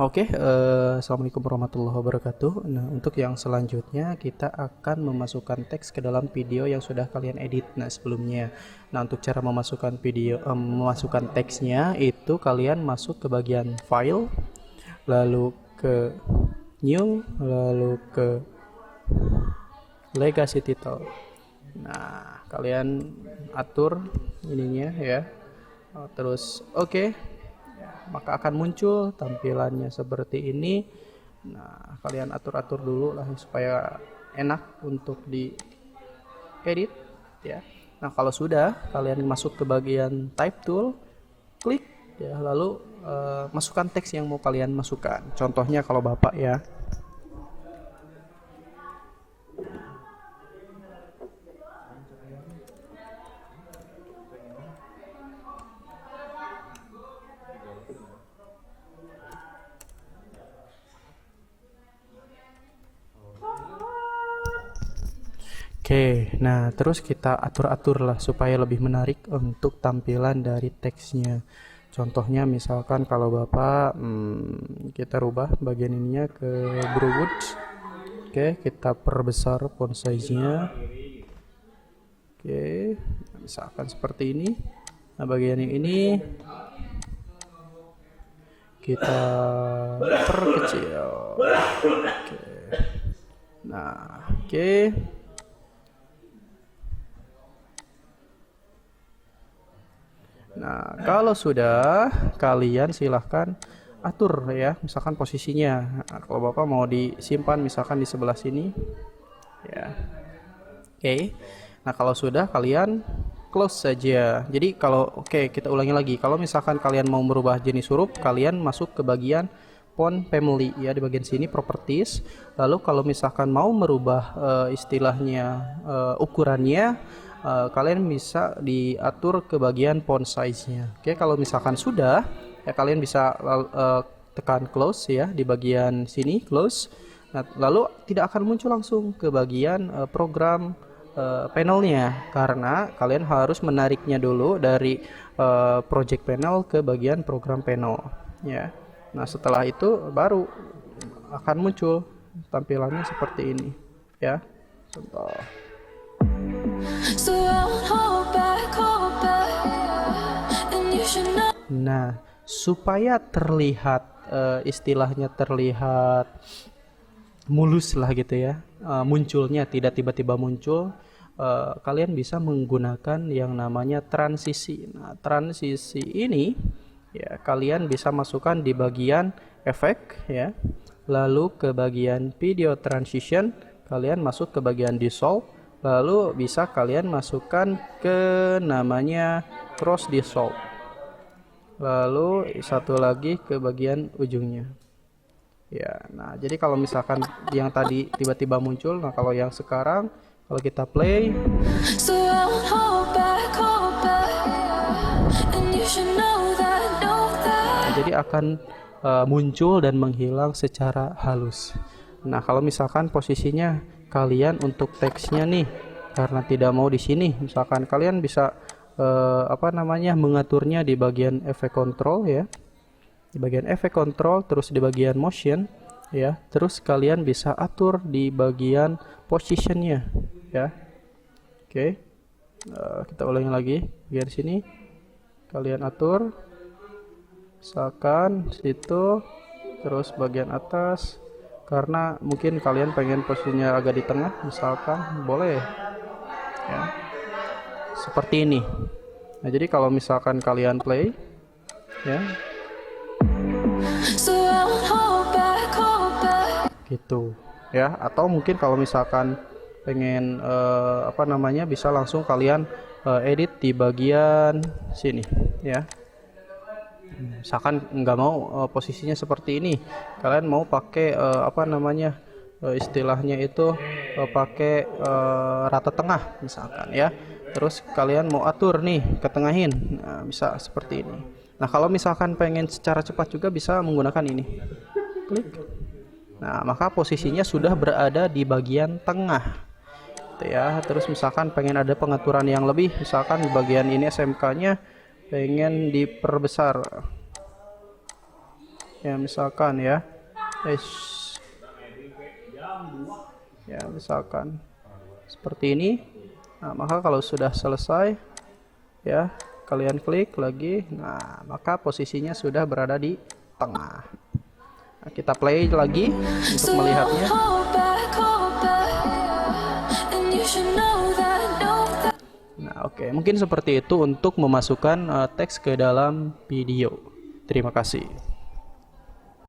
Oke, assalamualaikum warahmatullahi wabarakatuh. Nah, untuk yang selanjutnya kita akan memasukkan teks ke dalam video yang sudah kalian edit. Nah, sebelumnya, nah untuk cara memasukkan memasukkan teksnya itu kalian masuk ke bagian file, lalu ke new, lalu ke legacy title. Nah, kalian atur ininya ya. Terus oke. Maka akan muncul tampilannya seperti ini. Nah, kalian atur-atur dulu lah supaya enak untuk diedit ya. Nah, kalau sudah kalian masuk ke bagian type tool, klik ya, lalu masukkan teks yang mau kalian masukkan. Contohnya kalau Bapak ya. Oke, nah terus kita atur-atur lah supaya lebih menarik untuk tampilan dari teksnya. Contohnya misalkan kalau Bapak kita rubah bagian ininya ke Browood. Oke, kita perbesar font size-nya. Oke, misalkan seperti ini. Nah, bagian yang ini kita perkecil. Oke. Nah, oke. Nah, kalau sudah, kalian silahkan atur ya, misalkan posisinya. Nah, kalau Bapak mau disimpan misalkan di sebelah sini, ya. Oke. Nah, kalau sudah, kalian close saja. Jadi kalau kita ulangi lagi. Kalau misalkan kalian mau merubah jenis huruf, kalian masuk ke bagian font family ya, di bagian sini properties. Lalu kalau misalkan mau merubah istilahnya ukurannya, kalian bisa diatur ke bagian font size-nya. Oke, kalau misalkan sudah, ya kalian bisa tekan close ya di bagian sini, close. Nah, lalu tidak akan muncul langsung ke bagian program panelnya, karena kalian harus menariknya dulu dari project panel ke bagian program panel ya. Nah, setelah itu baru akan muncul tampilannya seperti ini ya. Contoh. Nah, supaya terlihat istilahnya terlihat mulus lah gitu ya, munculnya tidak tiba-tiba muncul, kalian bisa menggunakan yang namanya transisi. Nah, transisi ini ya kalian bisa masukkan di bagian efek ya, lalu ke bagian video transition, kalian masuk ke bagian dissolve, lalu bisa kalian masukkan ke namanya cross dissolve, lalu satu lagi ke bagian ujungnya ya. Nah, jadi kalau misalkan yang tadi tiba-tiba muncul, nah kalau yang sekarang kalau kita play, nah, jadi akan muncul dan menghilang secara halus. Nah, kalau misalkan posisinya kalian untuk teksnya nih karena tidak mau di sini, misalkan kalian bisa mengaturnya di bagian efek control ya, di bagian efek control, terus di bagian motion ya, terus kalian bisa atur di bagian positionnya ya. Oke, kita ulangi lagi bagian sini, kalian atur misalkan situ, terus bagian atas, karena mungkin kalian pengen posisinya agak di tengah misalkan, boleh ya seperti ini. Nah, jadi kalau misalkan kalian play ya gitu ya, atau mungkin kalau misalkan pengen bisa langsung kalian edit di bagian sini ya. Misalkan nggak mau posisinya seperti ini, kalian mau pakai istilahnya itu pakai rata tengah misalkan ya, terus kalian mau atur nih ketengahin, nah, bisa seperti ini. Nah, kalau misalkan pengen secara cepat juga bisa menggunakan ini, klik. Nah, maka posisinya sudah berada di bagian tengah gitu ya. Terus misalkan pengen ada pengaturan yang lebih, misalkan di bagian ini SMK-nya pengen diperbesar. Ya misalkan ya, ya misalkan seperti ini. Nah, maka kalau sudah selesai ya, kalian klik lagi. Nah, maka posisinya sudah berada di tengah. Nah, kita play lagi untuk melihatnya. Nah, oke, mungkin seperti itu untuk memasukkan teks ke dalam video. Terima kasih.